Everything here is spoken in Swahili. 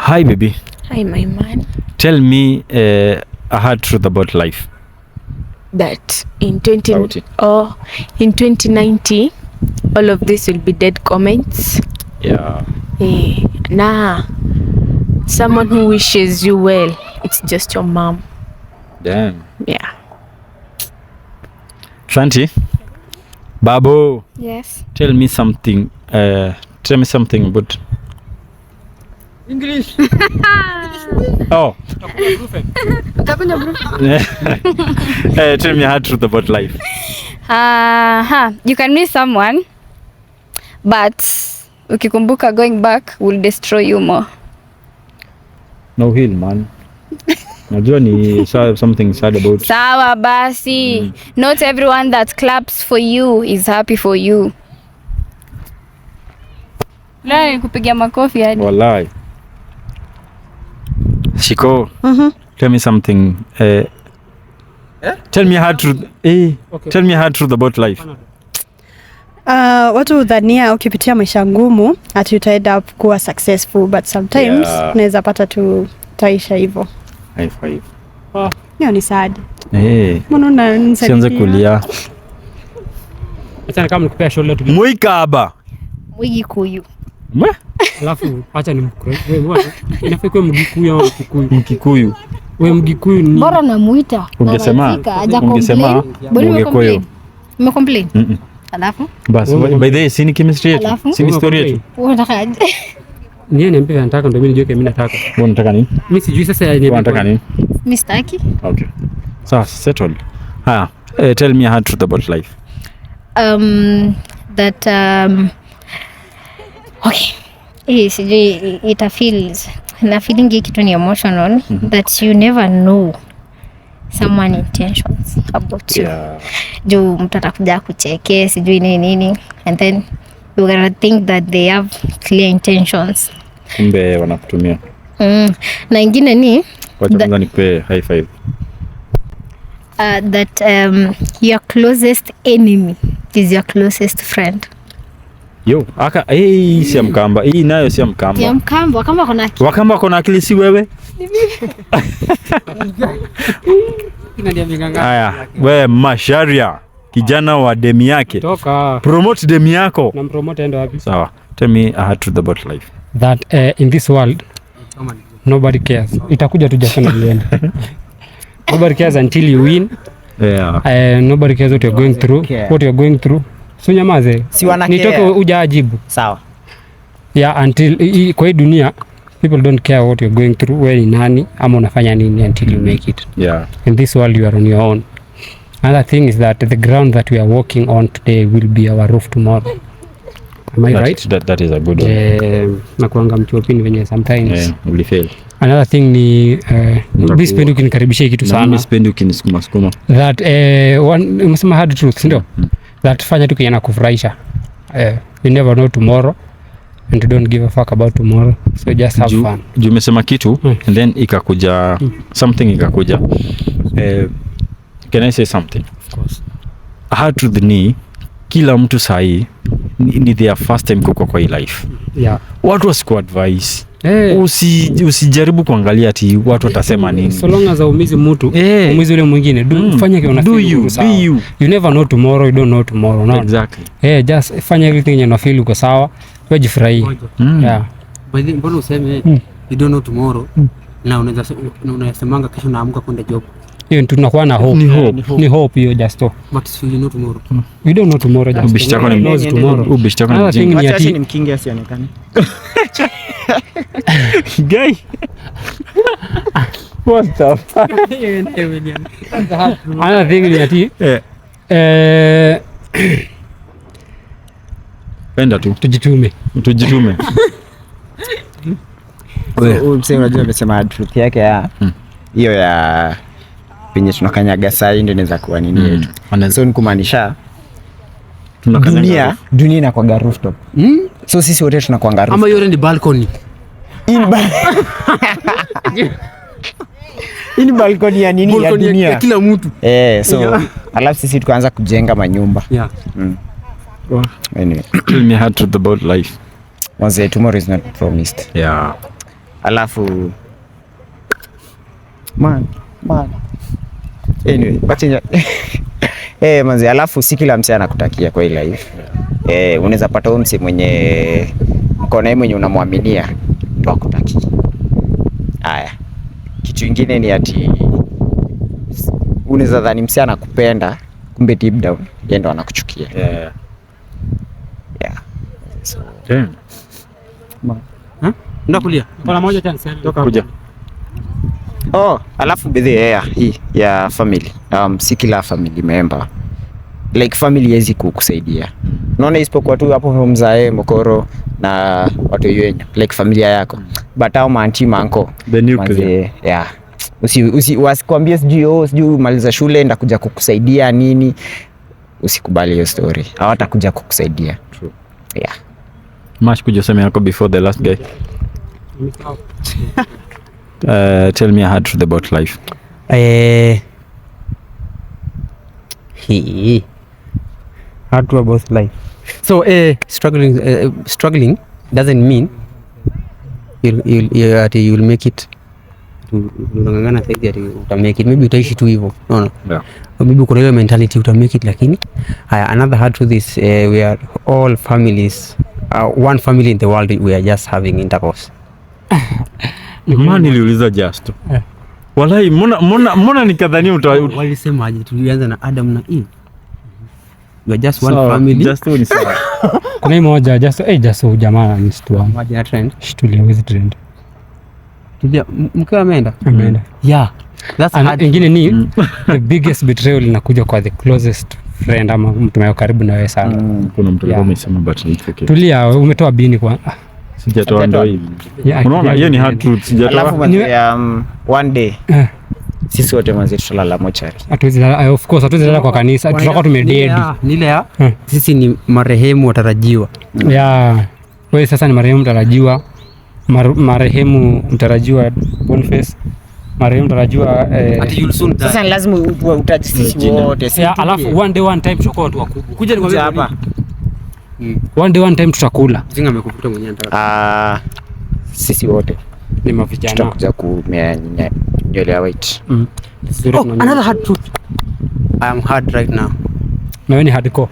Hi baby. Hi my man. Tell me a hard truth about life. That in 2090 all of this will be dead comments. Yeah. Nah. Someone who wishes you well, it's just your mom. Damn. Yeah. Shanti. Babu. Yes. Tell me something about English. Oh. Tell me a hard truth about life. You can miss someone, but ukikumbuka going back will destroy you more. No heal man. Najua ni something sad about. Sawa basi. Not everyone that claps for you is happy for you. Nani kupigia makofi hadi? Wallahi. Shiko. Tell me something. Tell me a hard truth. Okay. Tell me a hard truth about life. Watu udhania ukipitia maisha ngumu ati utaenda kuwa successful, but sometimes unaweza pata tu taisha hivyo. High five. Hiyo ni sad. Mbona unanisaidia? Sianze kulia. Acha kama nikupea shoulder tu. Muikaba. Mugikuyu. Alafu acha nimkure. Wewe inafaa kuwa Mgikuyu au Mkikuyu? Mkikuyu. Wewe Mgikuyu ni Bora namuita. Ungesema ungekuwa. Umecomplain? Alafu? Basi by the way si ni chemistry yetu. Si ni story yetu. Unatakaje? Niye niambia nataka ndio mimi nijue kama mimi nataka. Wewe unataka nini? Mimi sijui sasa niambia. Unataka nini? Mimi sitaki. Okay. So settled. Tell me a hard truth about life. Okay. Sijui ita feels na feeling kitu ni emotional that you never know someone intentions about you. Yeah. Juu mtu atakuja kucheke sijui nini and then you gotta think that they have clear intentions. Kumbe wanakutumia. Na ingine ni wacha kwanza nikupe high five. That your closest enemy is your closest friend. Yo, si Mkamba. Hii nayo si Mkamba. Ya Mkamba, kama kuna akili. Wakamba kuna akili si wewe? Haya, wewe Masharia, kijana wa demi yake. Toka. Promote demi yako. Na promote endo wapi? Sawa. Tell me a hard truth about life. That in this world nobody cares. Itakuja tu just na nobody cares until you win. Yeah. Nobody cares what you're going through. What you're going through. So nyamaze. Si wana care. Nitoke ujajibu. Sawa. Yeah, until kwa hii dunia people don't care what you're going through, wewe ni nani ama unafanya nini until you make it. Yeah. In this world you are on your own. Another thing is that the ground that we are walking on today will be our roof tomorrow. Am I right? That is a good one. Na kuanga mchopini venye sometimes. Will fail. Another thing ni mimi sipendi ukinikaribishia kitu sana. Mimi sipendi ukinisukuma. That umesema hard truth, ndio? That fanya tu kiana kufurahisha. You never know tomorrow and you don't give a fuck about tomorrow, so just have fun. Juu umesema kitu and then ikakuja something ikakuja. Can I say something? Of course. Hard truth ni kila mtu sahi ni their first time kwa hii life. Yeah. Watu wasiku advice. Usijaribu kuangalia ati watu watasema nini. So long as umizi mtu, umizi ule mwingine, fanya kile unafeel. Be you. You never know tomorrow, you don't know tomorrow. No? Exactly. Just fanya everything you feel uko sawa, wewe jifurahie. Yeah. By the mbona useme you don't know tomorrow na unasemanga kesho naamka kwenda job. Hiyo tunakuwa na hope. Ni hope hiyo just to. But you know tomorrow. You don't know tomorrow just. Ubishi chako ni knows tomorrow. Ubishi chako ni jinga. Acha ni mkingi asionekane. Guy. What the fuck? Another thing ni ati penda tu. Tujitume. Wewe msema unajua amesema truth yake ya hiyo ya penye tunakanyaga saa ndio inaweza kuwa nini yetu. So nikumaanisha dunia inakuwa rooftop. So sisi wote tunakuwa rooftop. Ama yore ni balcony. Hii balcony ya nini ya dunia? Ya kila mtu. So alafu sisi tukaanza kujenga manyumba. Yeah. Anyway, tell me hard truth about life. Tomorrow is not promised. Yeah. Alafu man. Anyway, bachinya. Manzi, alafu si kila msee anakutakia kwa hii life. Unaweza pata huyo msee mwenye mko naye mwenye unamwaminia ndo akutakia. Haya. Kitu kingine ni ati unaweza dhani msee anakupenda kumbe deep down yeye ndo anakuchukia. So, Damn. Ndio kulia. Kuna moja chance Toka Kuja. alafu bedhe hii ya family. Si kila family member. Like family haiwezi kukusaidia. Unaona isipokuwa tu hapo mzae mkoro na watu wenyu like familia yako. But hao maanti manko The nuclear. Yeah. Wasikwambie sijui maliza shule ndakuja kukusaidia nini. Usikubali hiyo story. Hawatakuja kukusaidia. True. Yeah. Mash, kuja sema yako before the last guy. Tell me a hard truth about life. hard to about life. So struggling doesn't mean you'll make it. Unang'ang'ana zaidi ati utamake it. Maybe utaishi tu hivyo. No. Yeah. Maybe uko na ile mentality utamake it, lakini another hard truth is we are all families. One family in the world, we are just having intercourse. Man, niliuliza just. Wallahi, mbona nikadhania Walisema aje tulianza na Adam na Eve. We are just one family. Just ni sawa. Kuna moja just jamaa ni stoa. Maji na trend. Shtulia with trend. Tulia mkeo ameenda. Yeah. That's hard. Ingine ni the biggest betrayal inakuja kwa the closest friend ama mtu mwenye karibu na wewe sana. Kuna mtu alikuwa amesema but it's okay. Tulia, umetoa bini kwa Sijatoa ndo hivi. Yeah, Unaona hiyo ni hard truth. Sijatoa. Alafu one day sisi wote manzi tutalala mochari. Of course hatuwezi lala kwa kanisa, tutakuwa tumedead. Nile ya sisi ni marehemu watarajiwa. Yeah. Wewe sasa ni marehemu mtarajiwa. Marehemu mtarajiwa Boniface. Marehemu mtarajiwa Ati you'll soon die. Sasa lazima utaji sisi wote. Yeah, alafu one day one time tutakuwa watu wakubwa. Kuja nikwambie hapa. One day one time tutakula. Zinga amekufuta mwenyewe nataka. Sisi wote Ni mavijana. tutakuja kumea nywele ya white. Another hard truth. I am hard right now. Na wewe ni hardcore.